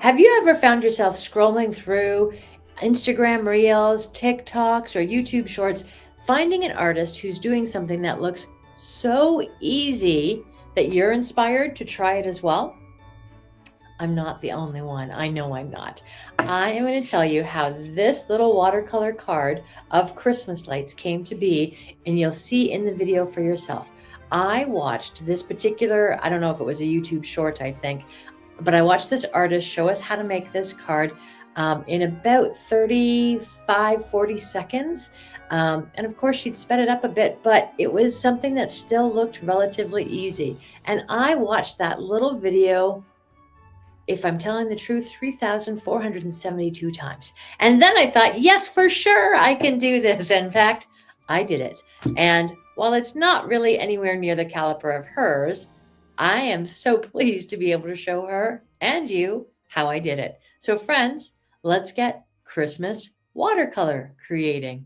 Have you ever found yourself scrolling through Instagram Reels, TikToks, or YouTube Shorts, finding an artist who's doing something that looks so easy that you're inspired to try it as well? I'm not the only one. I know I'm not. I am going to tell you how this little watercolor card of Christmas lights came to be, and you'll see in the video for yourself. I watched this particular, I don't know if it was a YouTube short, I think, but I watched this artist show us how to make this card in about 35, 40 seconds. And of course, she'd sped it up a bit, but it was something that still looked relatively easy. And I watched that little video, if I'm telling the truth, 3,472 times. And then I thought, yes, for sure, I can do this. In fact, I did it. And while it's not really anywhere near the caliber of hers, I am so pleased to be able to show her and you how I did it. So friends, let's get Christmas watercolor creating.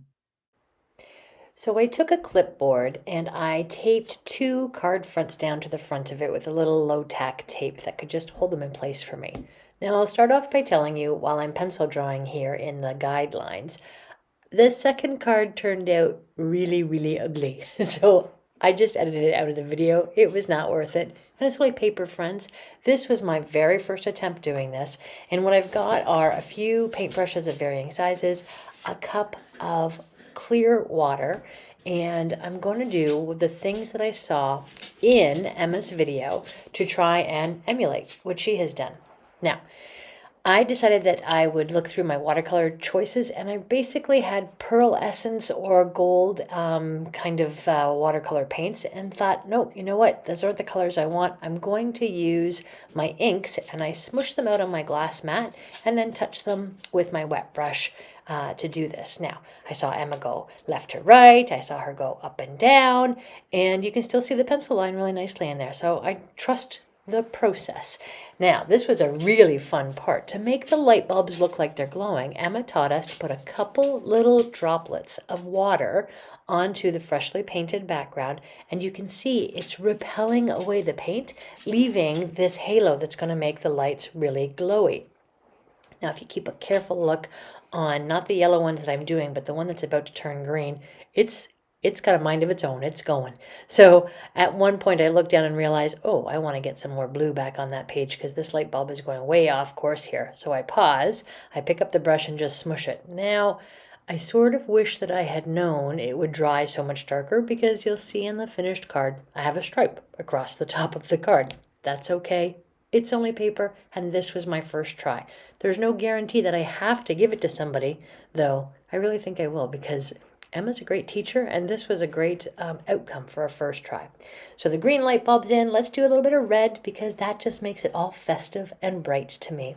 So I took a clipboard and I taped two card fronts down to the front of it with a little low-tack tape that could just hold them in place for me. Now I'll start off by telling you, while I'm pencil drawing here in the guidelines, the second card turned out really, really ugly. So I just edited it out of the video. It was not worth it. And it's only paper, friends. This was my very first attempt doing this. And what I've got are a few paintbrushes of varying sizes, a cup of clear water, and I'm going to do the things that I saw in Emma's video to try and emulate what she has done. Now, I decided that I would look through my watercolor choices, and I basically had pearl essence or gold kind of watercolor paints, and thought, nope, you know what? Those aren't the colors I want. I'm going to use my inks, and I smushed them out on my glass mat and then touch them with my wet brush to do this. Now, I saw Emma go left to right. I saw her go up and down, and you can still see the pencil line really nicely in there. So I trust the process. Now, this was a really fun part. To make the light bulbs look like they're glowing, Emma taught us to put a couple little droplets of water onto the freshly painted background, and you can see it's repelling away the paint, leaving this halo that's going to make the lights really glowy. Now, if you keep a careful look on not the yellow ones that I'm doing, but the one that's about to turn green, it's got a mind of its own. It's going. So at one point I looked down and realized, oh, I want to get some more blue back on that page because this light bulb is going way off course here. So I pause, I pick up the brush and just smush it. Now, I sort of wish that I had known it would dry so much darker, because you'll see in the finished card, I have a stripe across the top of the card. That's okay. It's only paper, and this was my first try. There's no guarantee that I have to give it to somebody, though I really think I will, because Emma's a great teacher, and this was a great outcome for a first try. So the green light bulb's in. Let's do a little bit of red, because that just makes it all festive and bright to me.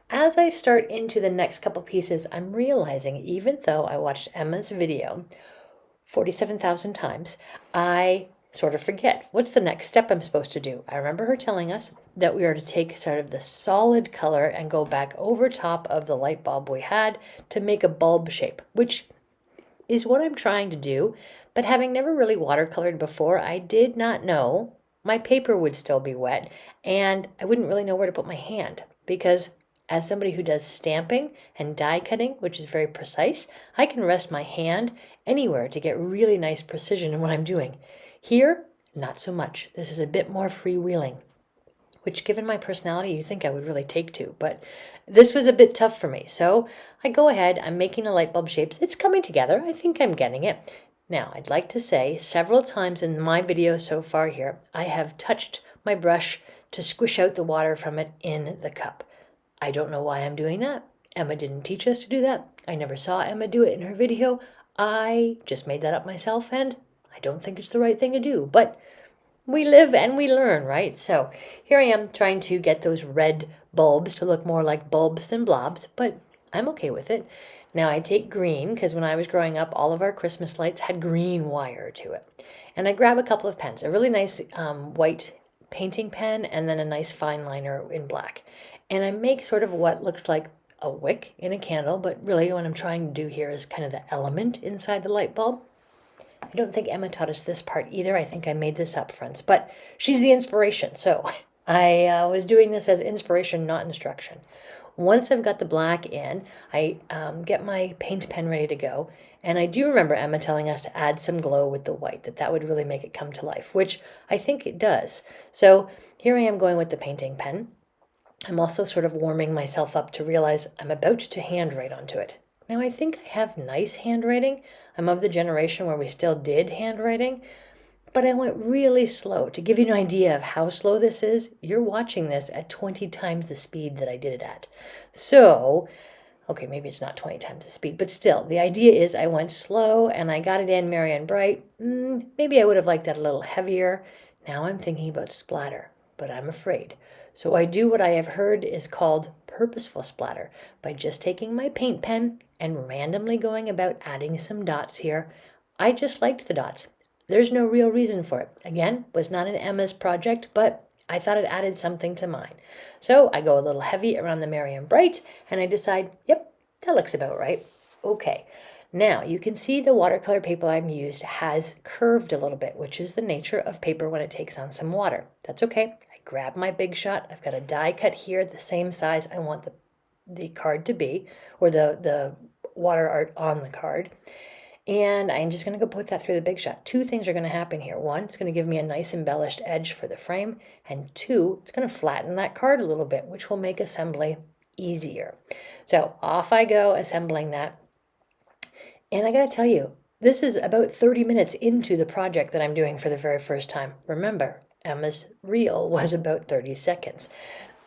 As I start into the next couple pieces, I'm realizing, even though I watched Emma's video 47,000 times, I sort of forget what's the next step I'm supposed to do. I remember her telling us that we are to take sort of the solid color and go back over top of the light bulb we had to make a bulb shape, which is what I'm trying to do. But having never really watercolored before, I did not know my paper would still be wet, and I wouldn't really know where to put my hand, because as somebody who does stamping and die cutting, which is very precise, I can rest my hand anywhere to get really nice precision in what I'm doing. Here, not so much. This is a bit more freewheeling, which, given my personality, you think I would really take to, but this was a bit tough for me. So I go ahead, I'm making the light bulb shapes. It's coming together. I think I'm getting it. Now, I'd like to say several times in my video so far here, I have touched my brush to squish out the water from it in the cup. I don't know why I'm doing that. Emma didn't teach us to do that. I never saw Emma do it in her video. I just made that up myself, and I don't think it's the right thing to do, but we live and we learn, right? So here I am trying to get those red bulbs to look more like bulbs than blobs, but I'm okay with it. Now I take green, because when I was growing up, all of our Christmas lights had green wire to it. And I grab a couple of pens, a really nice white painting pen, and then a nice fine liner in black. And I make sort of what looks like a wick in a candle, but really what I'm trying to do here is kind of the element inside the light bulb. I don't think Emma taught us this part either. I think I made this up, friends, but she's the inspiration, so I was doing this as inspiration, not instruction. Once I've got the black in, I get my paint pen ready to go. And I do remember Emma telling us to add some glow with the white, that would really make it come to life, which I think it does. So here I am going with the painting pen. I'm also sort of warming myself up to realize I'm about to handwrite onto it. Now I think I have nice handwriting. I'm of the generation where we still did handwriting, but I went really slow. To give you an idea of how slow this is, you're watching this at 20 times the speed that I did it at. So, okay, maybe it's not 20 times the speed, but still, the idea is I went slow and I got it in merry and bright. Maybe I would have liked that a little heavier. Now I'm thinking about splatter, but I'm afraid. So I do what I have heard is called purposeful splatter by just taking my paint pen and randomly going about adding some dots here. I just liked the dots. There's no real reason for it. Again, was not an Emma's project, but I thought it added something to mine. So I go a little heavy around the merry and bright, and I decide, yep, that looks about right. Okay, now you can see the watercolor paper I've used has curved a little bit, which is the nature of paper when it takes on some water. That's okay. I grab my Big Shot. I've got a die cut here, the same size I want the card to be, or the water art on the card. And I'm just going to go put that through the Big Shot. Two things are going to happen here. One, it's going to give me a nice embellished edge for the frame. And two, it's going to flatten that card a little bit, which will make assembly easier. So off I go assembling that. And I got to tell you, this is about 30 minutes into the project that I'm doing for the very first time. Remember, Emma's reel was about 30 seconds.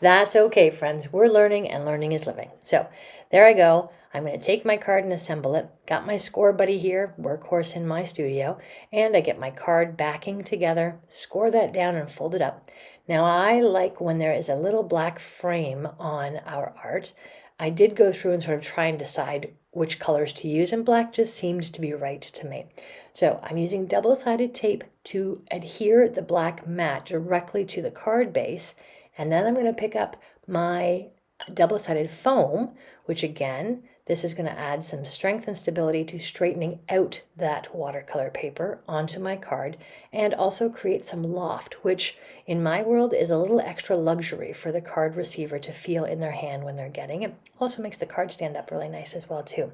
That's okay, friends. We're learning, and learning is living. So there I go. I'm going to take my card and assemble it. Got my score buddy here, workhorse in my studio, and I get my card backing together, score that down and fold it up. Now I like when there is a little black frame on our art. I did go through and sort of try and decide which colors to use, and black just seemed to be right to me. So I'm using double-sided tape to adhere the black mat directly to the card base, and then I'm going to pick up my double-sided foam, which again, this is going to add some strength and stability to straightening out that watercolor paper onto my card, and also create some loft, which in my world is a little extra luxury for the card receiver to feel in their hand when they're getting it. Also makes the card stand up really nice as well too.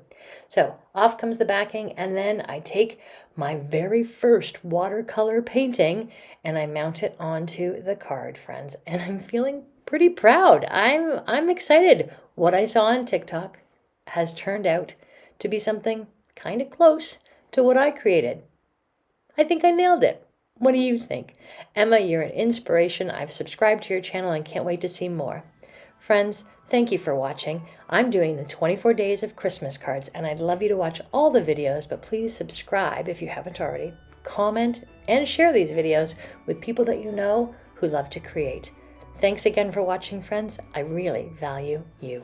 So off comes the backing, and then I take my very first watercolor painting and I mount it onto the card, friends, and I'm feeling pretty proud. I'm excited. What I saw on TikTok has turned out to be something kind of close to what I created. I think I nailed it. What do you think? Emma, you're an inspiration. I've subscribed to your channel and can't wait to see more. Friends, thank you for watching. I'm doing the 24 days of Christmas cards, and I'd love you to watch all the videos, but please subscribe if you haven't already. Comment and share these videos with people that you know who love to create. Thanks again for watching, friends. I really value you.